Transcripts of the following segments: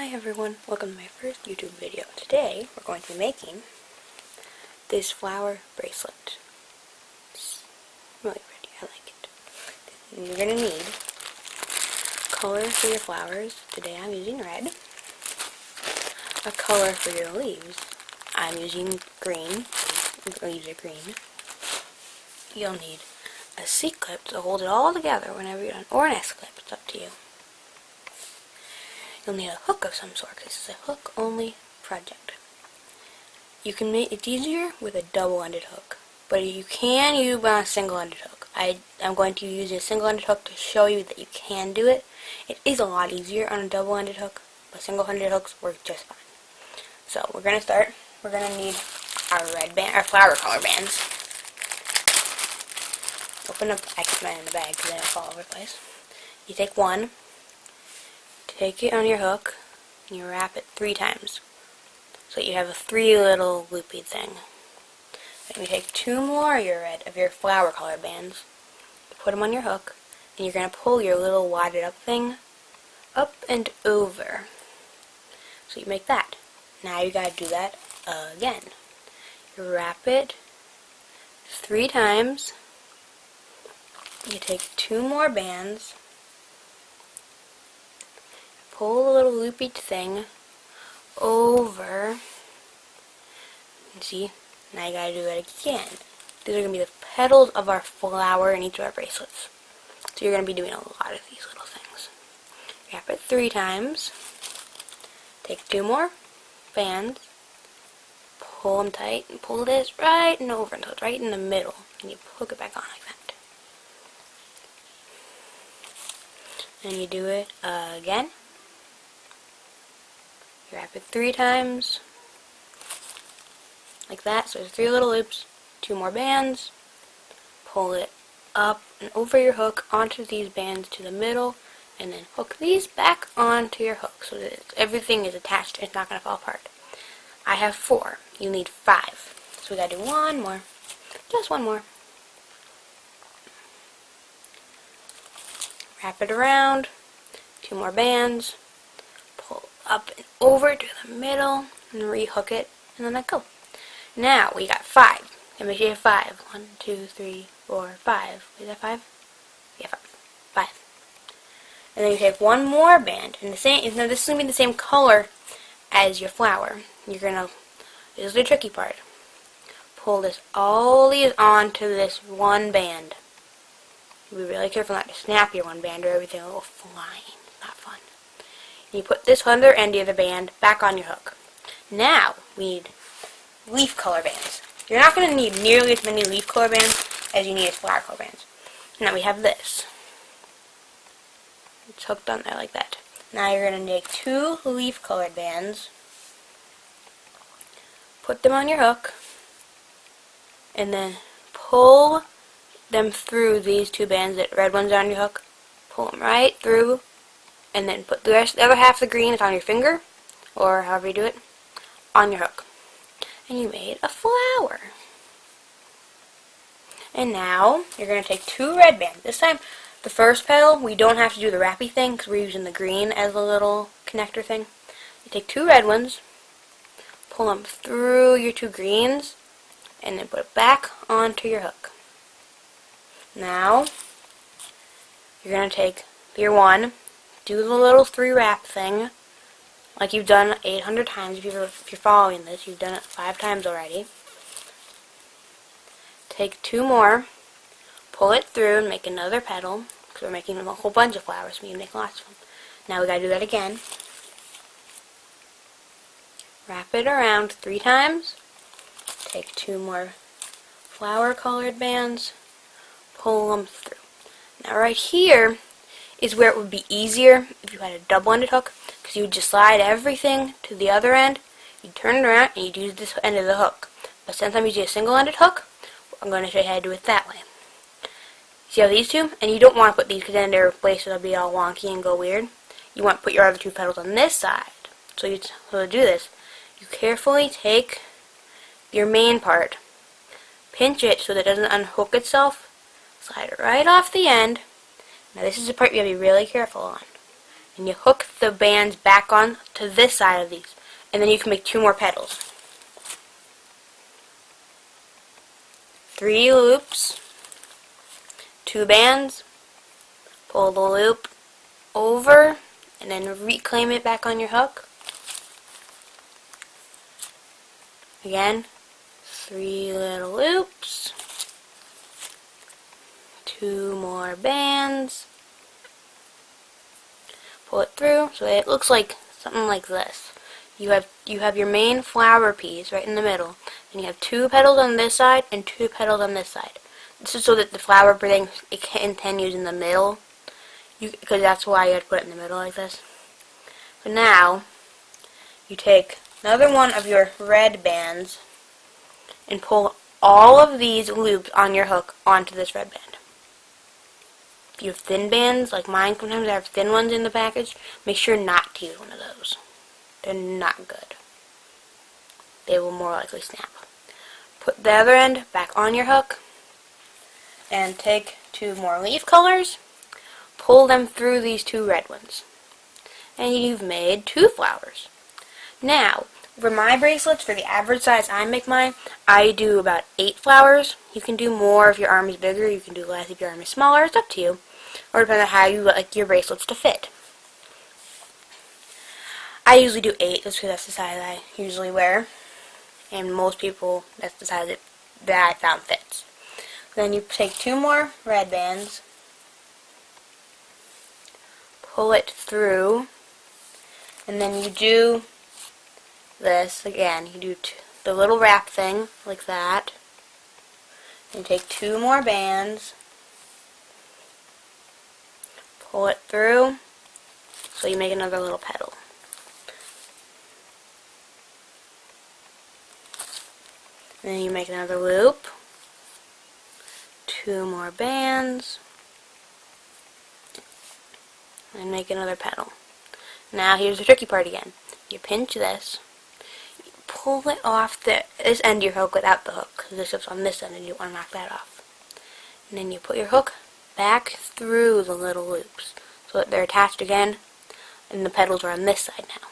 Hi everyone, welcome to my first YouTube video. Today we're going to be making this flower bracelet. It's really pretty, I like it. And you're going to need color for your flowers. Today I'm using red. A color for your leaves. I'm using green. The leaves are green. You'll need a C-clip to hold it all together whenever you're done, or an S-clip, it's up to you. You'll need a hook of some sort. This is a hook-only project. You can make it easier with a double-ended hook, but you can use a single-ended hook. I'm going to use a single-ended hook to show you that you can do it. It is a lot easier on a double-ended hook, but single-ended hooks work just fine. So we're gonna start. We're gonna need our flower color bands. Open up. I keep mine in the bag because they don't fall over the place. You take one. Take it on your hook, and you wrap it 3 times. So you have a 3 little loopy thing. Then you take 2 more of your flower color bands, put them on your hook, and you're going to pull your little wadded up thing up and over. So you make that. Now you got to do that again. You wrap it 3 times. You take 2 more bands. Pull the little loopy thing over. And see, now you gotta do it again. These are gonna be the petals of our flower in each of our bracelets. So you're gonna be doing a lot of these little things. Wrap it 3 times. Take 2 more bands. Pull them tight and pull this right and over until it's right in the middle. And you hook it back on like that. And you do it again. Wrap it 3 times, like that, so there's 3 little loops, 2 more bands, pull it up and over your hook onto these bands to the middle, and then hook these back onto your hook so that everything is attached and it's not going to fall apart. I have 4, you need 5, so we got to do one more, just one more. Wrap it around, 2 more bands, pull up and over to the middle and rehook it and then let go. Now we got 5. And make sure you have 5. 1, 2, 3, 4, 5. Is that 5? Yeah, 5. And then you take 1 more band and this is going to be the same color as your flower. This is the tricky part. Pull all these onto this one band. Be really careful not to snap your one band or everything will go flying. Not fun. You put this other end of the band back on your hook. Now we need leaf color bands. You're not going to need nearly as many leaf color bands as you need as flower color bands. Now we have this. It's hooked on there like that. Now you're going to make 2 leaf colored bands. Put them on your hook. And then pull them through these 2 bands, that red ones on your hook. Pull them right through. And then put the other half of the green that's on your finger, or however you do it, on your hook. And you made a flower. And now, you're going to take 2 red bands. This time, the first petal, we don't have to do the wrappy thing, because we're using the green as a little connector thing. You take 2 red ones, pull them through your 2 greens, and then put it back onto your hook. Now, you're going to take your one, do the little 3 wrap thing, like you've done 800 times. If you're following this, you've done it 5 times already. Take 2 more, pull it through and make another petal, because we're making a whole bunch of flowers, so we can make lots of them. Now we gotta do that again. Wrap it around 3 times, take 2 more flower colored bands, pull them through. Now right here is where it would be easier if you had a double-ended hook, because you would just slide everything to the other end, you'd turn it around, and you'd use this end of the hook. But since I'm using a single-ended hook, I'm going to show you how to do it that way. See how these 2? And you don't want to put these, because then their places will be all wonky and go weird. You want to put your other 2 petals on this side. So to do this, you carefully take your main part, pinch it so that it doesn't unhook itself, slide it right off the end. Now this is the part you have to be really careful on. and you hook the bands back on to this side of these, and then you can make 2 more petals. 3 loops, 2 bands, pull the loop over, and then reclaim it back on your hook. Again, 3 little loops, 2 more bands, pull it through so it looks like something like this. You have your main flower piece right in the middle, and you have 2 petals on this side and 2 petals on this side. This is so that the flower thing it continues in the middle, because that's why you have to put it in the middle like this. So now you take another one of your red bands and pull all of these loops on your hook onto this red band. If you have thin bands, like mine, sometimes I have thin ones in the package, make sure not to use one of those. They're not good. They will more likely snap. Put the other end back on your hook, and take 2 more leaf colors, pull them through these 2 red ones, and you've made 2 flowers. Now, for my bracelets, for the average size I make mine, I do about 8 flowers. You can do more if your arm is bigger, you can do less if your arm is smaller, it's up to you. Or depending on how you like your bracelets to fit. I usually do 8 just because that's the size I usually wear. And most people, that's the size that I found fits. Then you take 2 more red bands, pull it through, and then you do this again. You do the little wrap thing like that, and take 2 more bands, pull it through, so you make another little petal. And then you make another loop, 2 more bands, and make another petal. Now here's the tricky part again. You pinch this, you pull it off this end of your hook without the hook, because this is on this end and you want to knock that off. And then you put your hook back through the little loops so that they're attached again, and the petals are on this side now.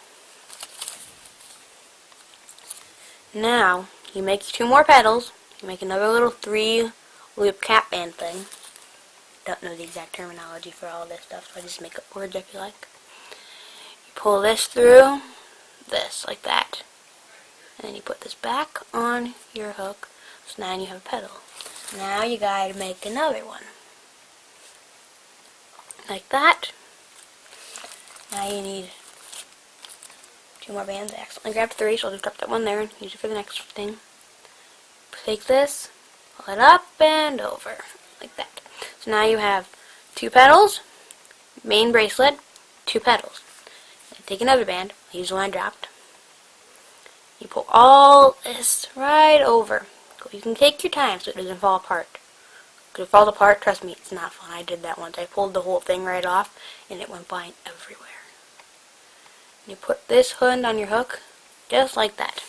Now you make 2 more petals, you make another little 3 loop cap band thing. Don't know the exact terminology for all this stuff, so I just make up words if you like. You pull this through, this, like that. And then you put this back on your hook, so now you have a petal. Now you gotta make another one. Like that. Now you need 2 more bands. I accidentally grabbed 3, so I'll just drop that one there and use it for the next thing. Take this, pull it up and over, like that. So now you have 2 petals, main bracelet, 2 petals. Then take another band, use the one I dropped. You pull all this right over. You can take your time so it doesn't fall apart. Because if it falls apart, trust me, it's not fun. I did that once. I pulled the whole thing right off, and it went flying everywhere. You put this hood on your hook, just like that.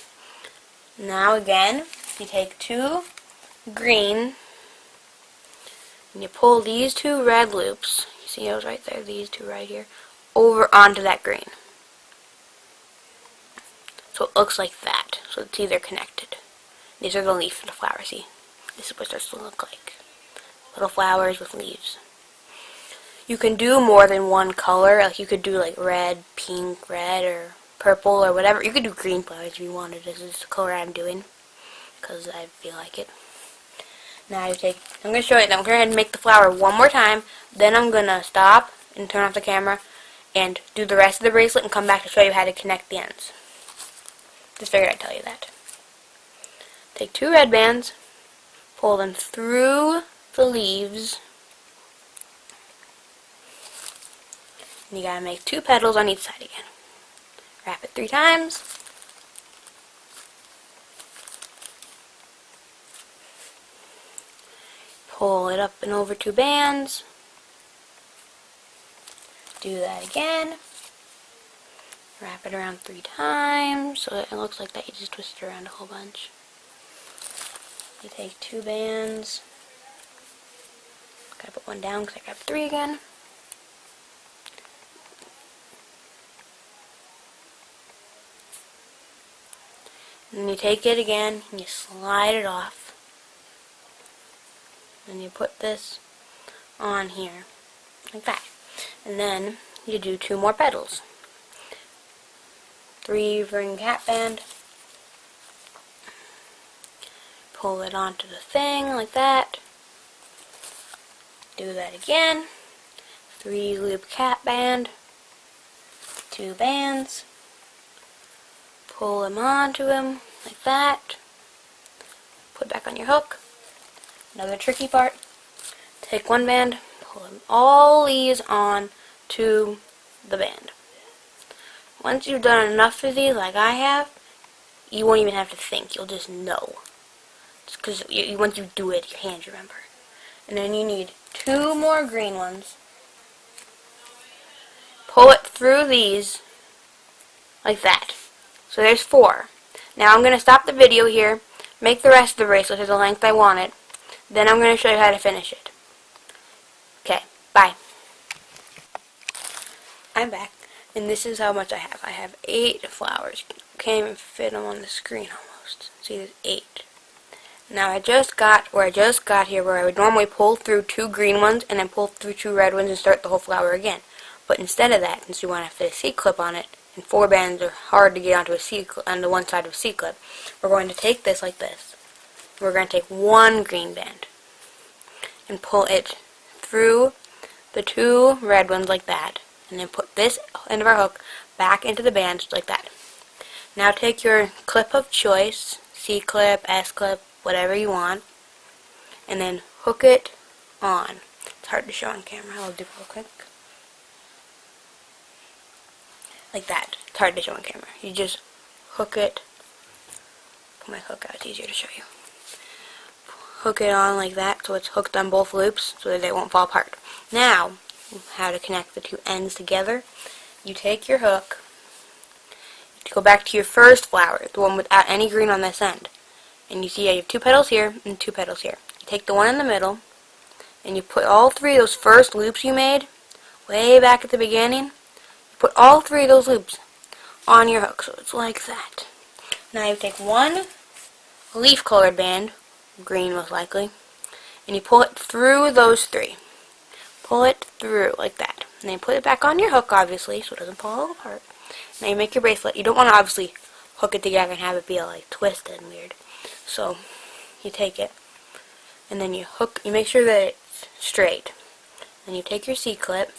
Now again, you take 2 green, and you pull these 2 red loops, you see those right there, these 2 right here, over onto that green. So it looks like that, so it's either connected. These are the leaf and the flower, see? This is what it starts to look like. Little flowers with leaves. You can do more than one color, like you could do like red, pink, red, or purple, or whatever. You could do green flowers if you wanted. This is the color I'm doing, because I feel like it. Now I'm going to show you, I'm going to go ahead and make the flower one more time, then I'm going to stop and turn off the camera and do the rest of the bracelet and come back to show you how to connect the ends. Just figured I'd tell you that. Take 2 red bands, pull them through the leaves, and you gotta make 2 petals on each side again. Wrap it 3 times. Pull it up and over 2 bands. Do that again. Wrap it around 3 times so that it looks like that. You just twist it around a whole bunch. You take 2 bands. Gotta put one down because I grabbed 3 again. And you take it again and you slide it off. And you put this on here, like that. And then you do 2 more petals. 3 ring hat band. Pull it onto the thing, like that. Do that again. 3 loop cap band. 2 bands. Pull them onto him, like that. Put back on your hook. Another tricky part. Take 1 band, pull all these on to the band. Once you've done enough of these, like I have, you won't even have to think. You'll just know. Because once you do it, your hands remember. And then you need 2 more green ones. Pull it through these, like that. So there's 4. Now I'm going to stop the video here, make the rest of the bracelet to the length I want it. Then I'm going to show you how to finish it. Okay, bye. I'm back, and this is how much I have. I have 8 flowers. Can't even fit them on the screen almost. See, there's 8. Now I just got here where I would normally pull through 2 green ones and then pull through 2 red ones and start the whole flower again. But instead of that, since you want to fit a C-clip on it, and 4 bands are hard to get onto onto one side of a C-clip, we're going to take this like this. We're going to take 1 green band and pull it through the 2 red ones like that, and then put this end of our hook back into the band like that. Now take your clip of choice, C-clip, S-clip, whatever you want, and then hook it on. It's hard to show on camera. I'll do it real quick. Like that. It's hard to show on camera. You just hook it. Put my hook out. It's easier to show you. Hook it on like that so it's hooked on both loops so that they won't fall apart. Now, how to connect the 2 ends together. You take your hook, you go back to your first flower, the one without any green on this end. And you see you have 2 petals here and 2 petals here. You take the one in the middle and you put all 3 of those first loops you made way back at the beginning. You put all 3 of those loops on your hook, so it's like that. Now you take 1 leaf colored band, green most likely, and you pull it through those 3. Pull it through like that. And then you put it back on your hook, obviously, so it doesn't fall apart. Now you make your bracelet. You don't want to obviously hook it together and have it be all like twisted and weird. So you take it and then you make sure that it's straight. Then you take your C-clip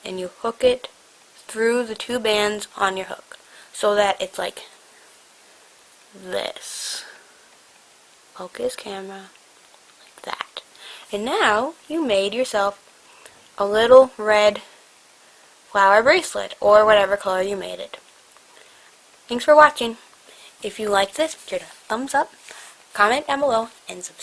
and you hook it through the 2 bands on your hook so that it's like this. Focus camera, like that. And now you made yourself a little red flower bracelet, or whatever color you made it. Thanks for watching. If you like this, give it a thumbs up, comment down below, and subscribe.